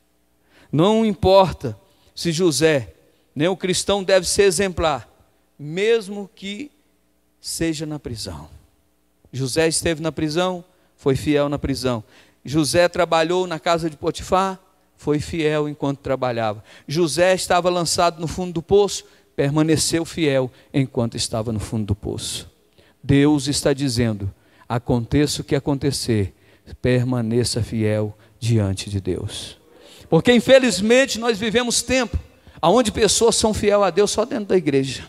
Não importa se José, nem o cristão deve ser exemplar, mesmo que seja na prisão. José esteve na prisão, foi fiel na prisão. José trabalhou na casa de Potifar, foi fiel enquanto trabalhava. José estava lançado no fundo do poço, permaneceu fiel enquanto estava no fundo do poço. Deus está dizendo: aconteça o que acontecer, permaneça fiel diante de Deus. Porque infelizmente nós vivemos tempo onde pessoas são fiel a Deus só dentro da igreja,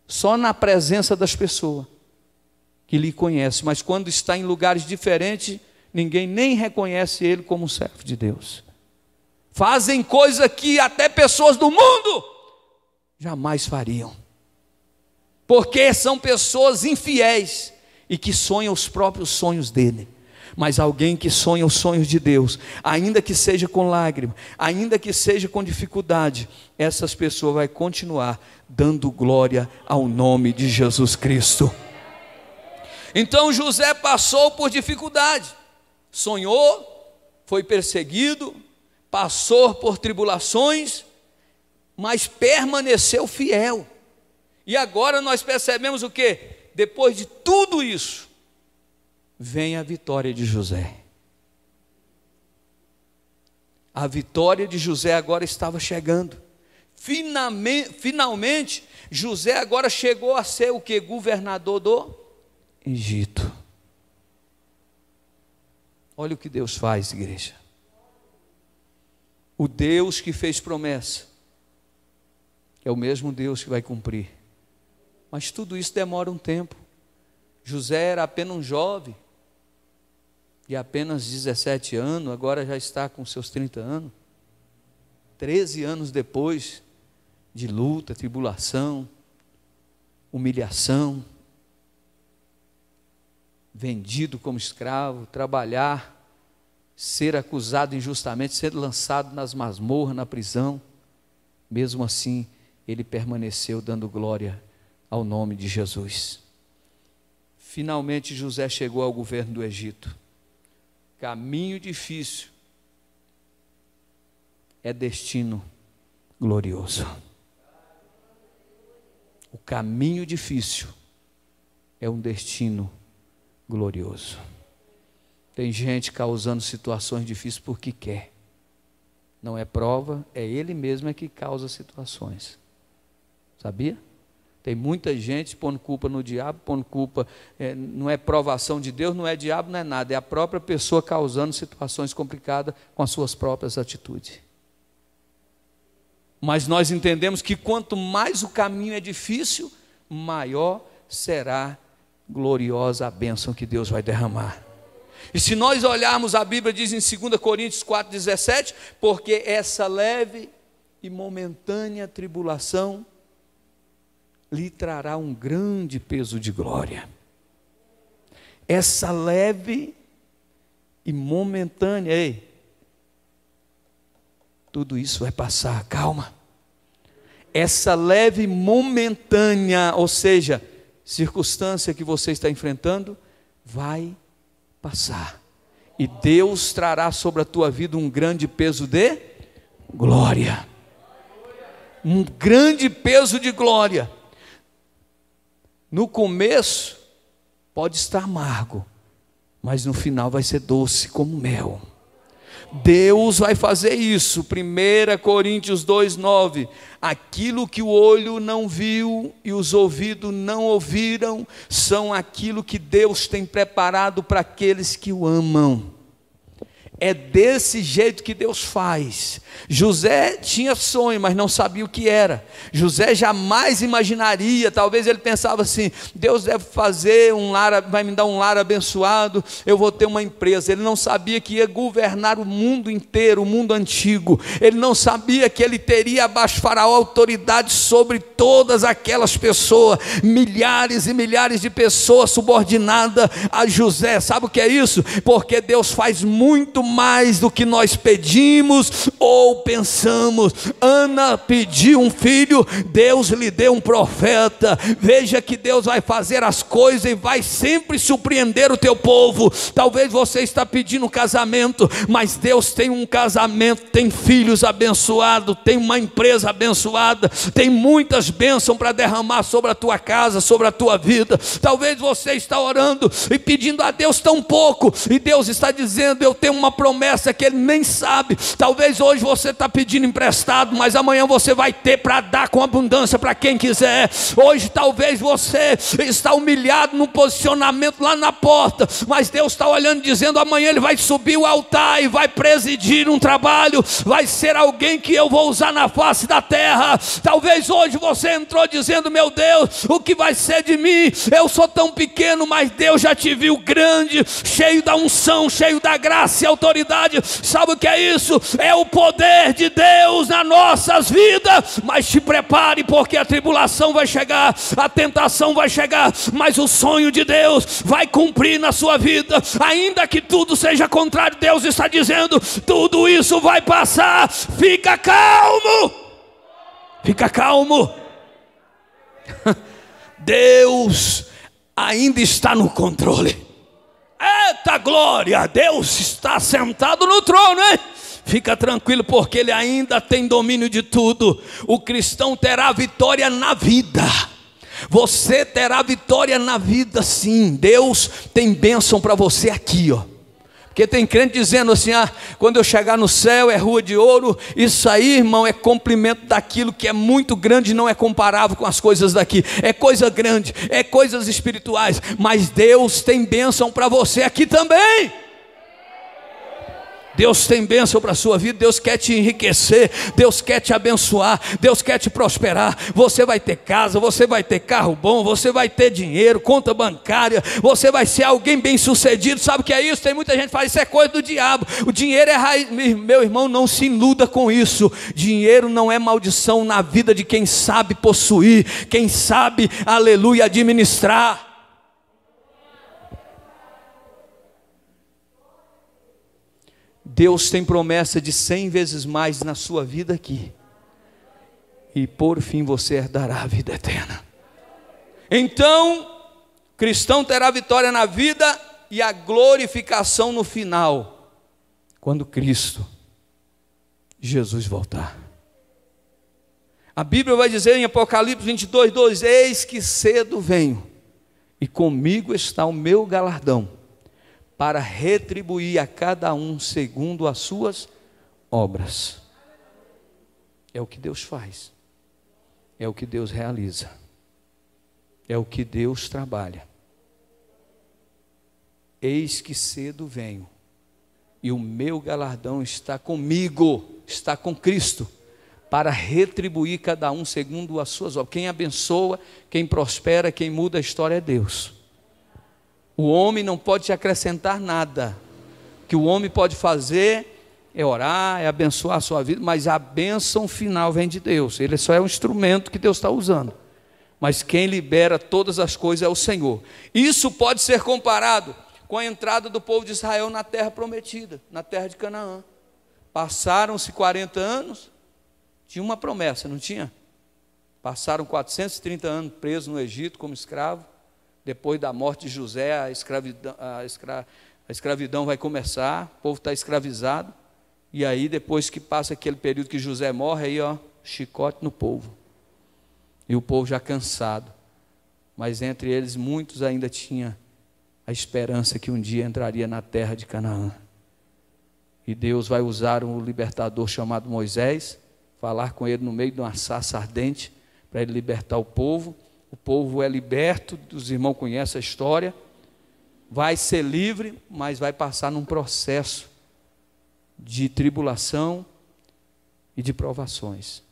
só na presença das pessoas que lhe conhecem, mas quando está em lugares diferentes, ninguém nem reconhece ele como um servo de Deus. Fazem coisa que até pessoas do mundo jamais fariam, porque são pessoas infiéis e que sonham os próprios sonhos dele. Mas alguém que sonha os sonhos de Deus, ainda que seja com lágrima, ainda que seja com dificuldade, essas pessoas vão continuar dando glória ao nome de Jesus Cristo. Então José passou por dificuldade, sonhou, foi perseguido, passou por tribulações, mas permaneceu fiel. E agora nós percebemos o quê? Depois de tudo isso, vem a vitória de José. A vitória de José agora estava chegando. Finalmente, José agora chegou a ser o que? Governador do Egito. Olha o que Deus faz, igreja. O Deus que fez promessa é o mesmo Deus que vai cumprir. Mas tudo isso demora um tempo. José era apenas um jovem, de apenas 17 anos, agora já está com seus 30 anos. 13 anos depois de luta, tribulação, humilhação, vendido como escravo, trabalhar, ser acusado injustamente, ser lançado nas masmorras, na prisão. Mesmo assim, ele permaneceu dando glória ao nome de Jesus. Finalmente José chegou ao governo do Egito. Caminho difícil é destino glorioso. O caminho difícil é um destino glorioso. Tem gente causando situações difíceis porque quer. Não é prova, é ele mesmo que causa situações. Sabia? Tem muita gente pondo culpa no diabo, pondo culpa, não é provação de Deus, não é diabo, não é nada, é a própria pessoa causando situações complicadas com as suas próprias atitudes. Mas nós entendemos que quanto mais o caminho é difícil, maior será gloriosa a bênção que Deus vai derramar. E se nós olharmos, a Bíblia diz em 2 Coríntios 4,17, porque essa leve e momentânea tribulação lhe trará um grande peso de glória. Essa leve e momentânea, tudo isso vai passar, calma. Essa leve e momentânea, ou seja, circunstância que você está enfrentando, vai passar. E Deus trará sobre a tua vida um grande peso de glória. Um grande peso de glória. No começo pode estar amargo, mas no final vai ser doce como mel. Deus vai fazer isso. 1 Coríntios 2:9. Aquilo que o olho não viu e os ouvidos não ouviram, são aquilo que Deus tem preparado para aqueles que o amam. É desse jeito que Deus faz. José tinha sonho, mas não sabia o que era. José jamais imaginaria, talvez ele pensava assim: Deus deve fazer um lar, vai me dar um lar abençoado, eu vou ter uma empresa. Ele não sabia que ia governar o mundo inteiro, o mundo antigo. Ele não sabia que ele teria abaixo Faraó autoridade sobre todas aquelas pessoas, milhares e milhares de pessoas subordinadas a José. Sabe o que é isso? Porque Deus faz muito mais do que nós pedimos ou pensamos. Ana pediu um filho, Deus lhe deu um profeta. Veja que Deus vai fazer as coisas e vai sempre surpreender o teu povo. Talvez você está pedindo um casamento, mas Deus tem um casamento, tem filhos abençoados, tem uma empresa abençoada, tem muitas bênçãos para derramar sobre a tua casa, sobre a tua vida. Talvez você está orando e pedindo a Deus tão pouco, e Deus está dizendo: eu tenho uma promessa que ele nem sabe. Talvez hoje você está pedindo emprestado, mas amanhã você vai ter para dar com abundância para quem quiser. Hoje talvez você está humilhado no posicionamento lá na porta, mas Deus está olhando dizendo: amanhã ele vai subir o altar e vai presidir um trabalho, vai ser alguém que eu vou usar na face da terra. Talvez hoje você entrou dizendo: meu Deus, o que vai ser de mim? Eu sou tão pequeno, mas Deus já te viu grande, cheio da unção, cheio da graça e autoridade. Sabe o que é isso? É o poder de Deus nas nossas vidas. Mas te prepare, porque a tribulação vai chegar, a tentação vai chegar, mas o sonho de Deus vai cumprir na sua vida. Ainda que tudo seja contrário, Deus está dizendo: tudo isso vai passar. Fica calmo, fica calmo. Deus ainda está no controle. Eita glória, Deus está sentado no trono, hein? Fica tranquilo, porque Ele ainda tem domínio de tudo. O cristão terá vitória na vida. Você terá vitória na vida, sim. Deus tem bênção para você aqui, ó. Porque tem crente dizendo assim: quando eu chegar no céu é rua de ouro. Isso aí, irmão, é cumprimento daquilo que é muito grande, não é comparável com as coisas daqui. É coisa grande, é coisas espirituais, mas Deus tem bênção para você aqui também. Deus tem bênção para a sua vida. Deus quer te enriquecer, Deus quer te abençoar, Deus quer te prosperar. Você vai ter casa, você vai ter carro bom, você vai ter dinheiro, conta bancária, você vai ser alguém bem sucedido. Sabe o que é isso? Tem muita gente que fala: isso é coisa do diabo, o dinheiro é raiz. Meu irmão, não se iluda com isso. Dinheiro não é maldição na vida de quem sabe possuir, quem sabe, aleluia, administrar. Deus tem promessa de 100 vezes mais na sua vida aqui. E por fim você herdará a vida eterna. Então, cristão terá vitória na vida e a glorificação no final, quando Cristo Jesus voltar. A Bíblia vai dizer em Apocalipse 22:2: eis que cedo venho, e comigo está o meu galardão, para retribuir a cada um segundo as suas obras. É o que Deus faz, é o que Deus realiza, é o que Deus trabalha. Eis que cedo venho, e o meu galardão está comigo, está com Cristo, para retribuir cada um segundo as suas obras. Quem abençoa, quem prospera, quem muda a história é Deus. O homem não pode te acrescentar nada. O que o homem pode fazer é orar, é abençoar a sua vida, mas a bênção final vem de Deus. Ele só é um instrumento que Deus está usando. Mas quem libera todas as coisas é o Senhor. Isso pode ser comparado com a entrada do povo de Israel na terra prometida, na terra de Canaã. Passaram-se 40 anos, tinha uma promessa, não tinha? Passaram 430 anos presos no Egito como escravo. Depois da morte de José, a escravidão vai começar, o povo está escravizado. E aí, depois que passa aquele período que José morre, aí, ó, chicote no povo. E o povo já cansado. Mas entre eles, muitos ainda tinham a esperança que um dia entraria na terra de Canaã. E Deus vai usar um libertador chamado Moisés, falar com ele no meio de uma sarça ardente, para ele libertar o povo. O povo é liberto, os irmãos conhecem a história, vai ser livre, mas vai passar num processo de tribulação e de provações,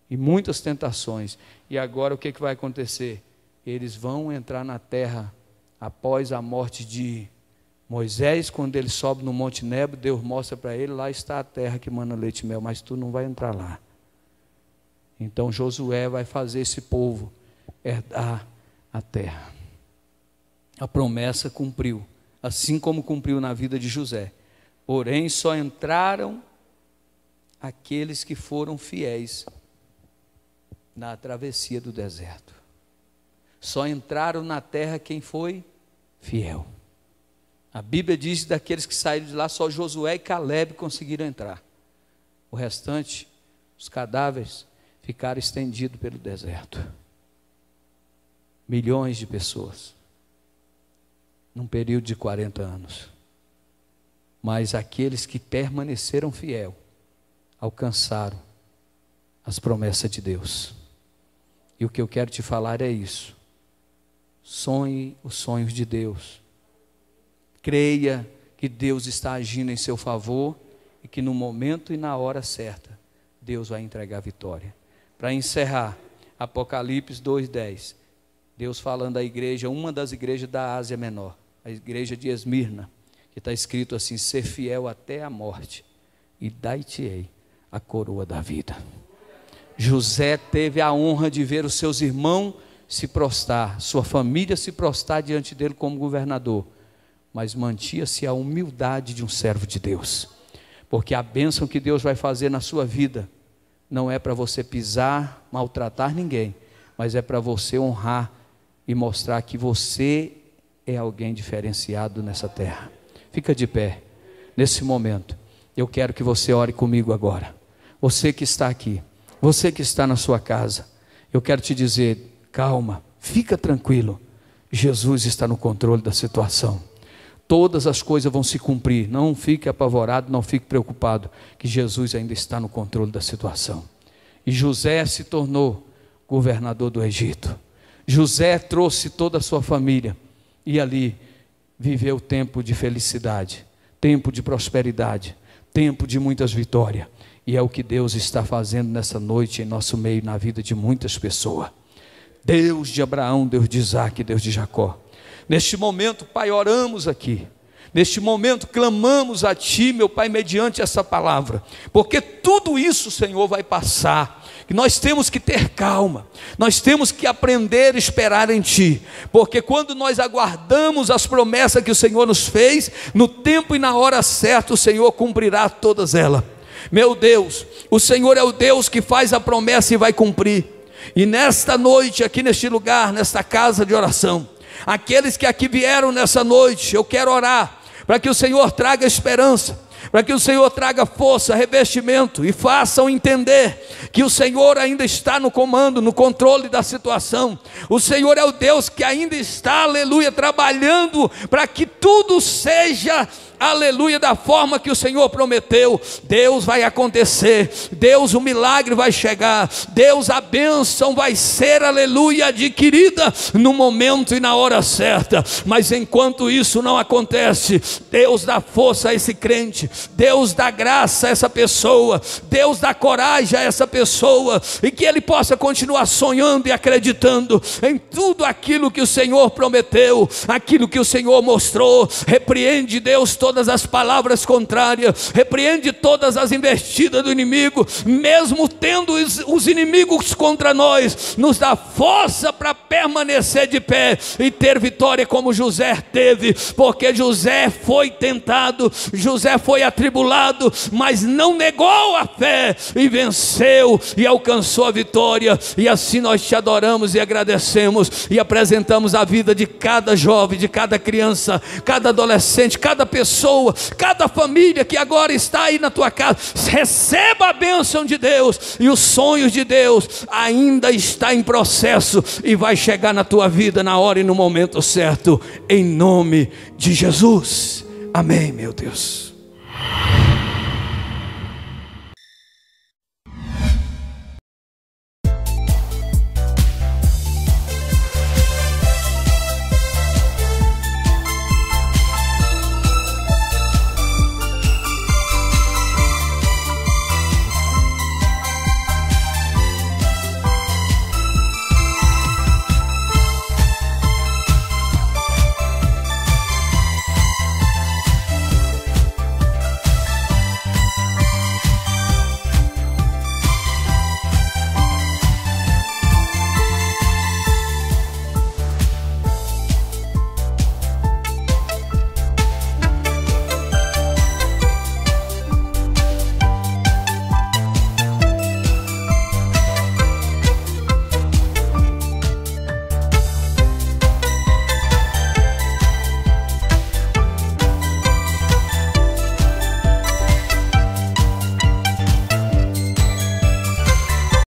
e muitas tentações. E agora o que vai acontecer? Eles vão entrar na terra após a morte de Moisés. Quando ele sobe no Monte Nebo, Deus mostra para ele: lá está a terra que mana leite e mel, mas tu não vai entrar lá. Então Josué vai fazer esse povo herdar a terra. A promessa cumpriu, assim como cumpriu na vida de José. Porém, só entraram aqueles que foram fiéis na travessia do deserto. Só entraram na terra quem foi fiel. A Bíblia diz que daqueles que saíram de lá, só Josué e Caleb conseguiram entrar. O restante, os cadáveres, ficaram estendidos pelo deserto. Milhões de pessoas, num período de 40 anos. Mas aqueles que permaneceram fiel, alcançaram as promessas de Deus. E o que eu quero te falar é isso: sonhe os sonhos de Deus, creia que Deus está agindo em seu favor, e que no momento e na hora certa, Deus vai entregar a vitória. Para encerrar, Apocalipse 2:10, Deus falando à igreja, uma das igrejas da Ásia Menor, a igreja de Esmirna, que está escrito assim: ser fiel até a morte, e dar-te-ei a coroa da vida. José teve a honra de ver os seus irmãos se prostrar, sua família se prostrar diante dele como governador, mas mantinha-se a humildade de um servo de Deus, porque a bênção que Deus vai fazer na sua vida não é para você pisar, maltratar ninguém, mas é para você honrar e mostrar que você é alguém diferenciado nessa terra. Fica de pé. Nesse momento, eu quero que você ore comigo agora. Você que está aqui, você que está na sua casa, eu quero te dizer: calma, fica tranquilo, Jesus está no controle da situação. Todas as coisas vão se cumprir. Não fique apavorado, não fique preocupado, que Jesus ainda está no controle da situação. E José se tornou governador do Egito. José trouxe toda a sua família, e ali viveu tempo de felicidade, tempo de prosperidade, tempo de muitas vitórias. E é o que Deus está fazendo nessa noite em nosso meio, na vida de muitas pessoas. Deus de Abraão, Deus de Isaac, Deus de Jacó. Neste momento, Pai, oramos aqui. Neste momento, clamamos a Ti, meu Pai, mediante essa palavra. Porque tudo isso, Senhor, vai passar. E nós temos que ter calma. Nós temos que aprender a esperar em Ti. Porque quando nós aguardamos as promessas que o Senhor nos fez, no tempo e na hora certa, o Senhor cumprirá todas elas. Meu Deus, o Senhor é o Deus que faz a promessa e vai cumprir. E nesta noite, aqui neste lugar, nesta casa de oração, aqueles que aqui vieram nessa noite, eu quero orar para que o Senhor traga esperança, para que o Senhor traga força, revestimento, e façam entender que o Senhor ainda está no comando, no controle da situação. O Senhor é o Deus que ainda está, aleluia, trabalhando para que tudo seja, aleluia, da forma que o Senhor prometeu. Deus vai acontecer, Deus, o milagre vai chegar, Deus, a bênção vai ser, aleluia, adquirida no momento e na hora certa. Mas enquanto isso não acontece, Deus dá força a esse crente, Deus dá graça a essa pessoa, Deus dá coragem a essa pessoa, e que ele possa continuar sonhando e acreditando em tudo aquilo que o Senhor prometeu, aquilo que o Senhor mostrou. Repreende, Deus, todas as palavras contrárias, repreende todas as investidas do inimigo, mesmo tendo os inimigos contra nós, nos dá força para permanecer de pé e ter vitória como José teve, porque José foi tentado, José foi atribulado, mas não negou a fé e venceu e alcançou a vitória. E assim nós te adoramos e agradecemos e apresentamos a vida de cada jovem, de cada criança, cada adolescente, cada pessoa, cada família que agora está aí na tua casa. Receba a bênção de Deus, e os sonhos de Deus ainda está em processo e vai chegar na tua vida na hora e no momento certo, em nome de Jesus. Amém, meu Deus. Amém.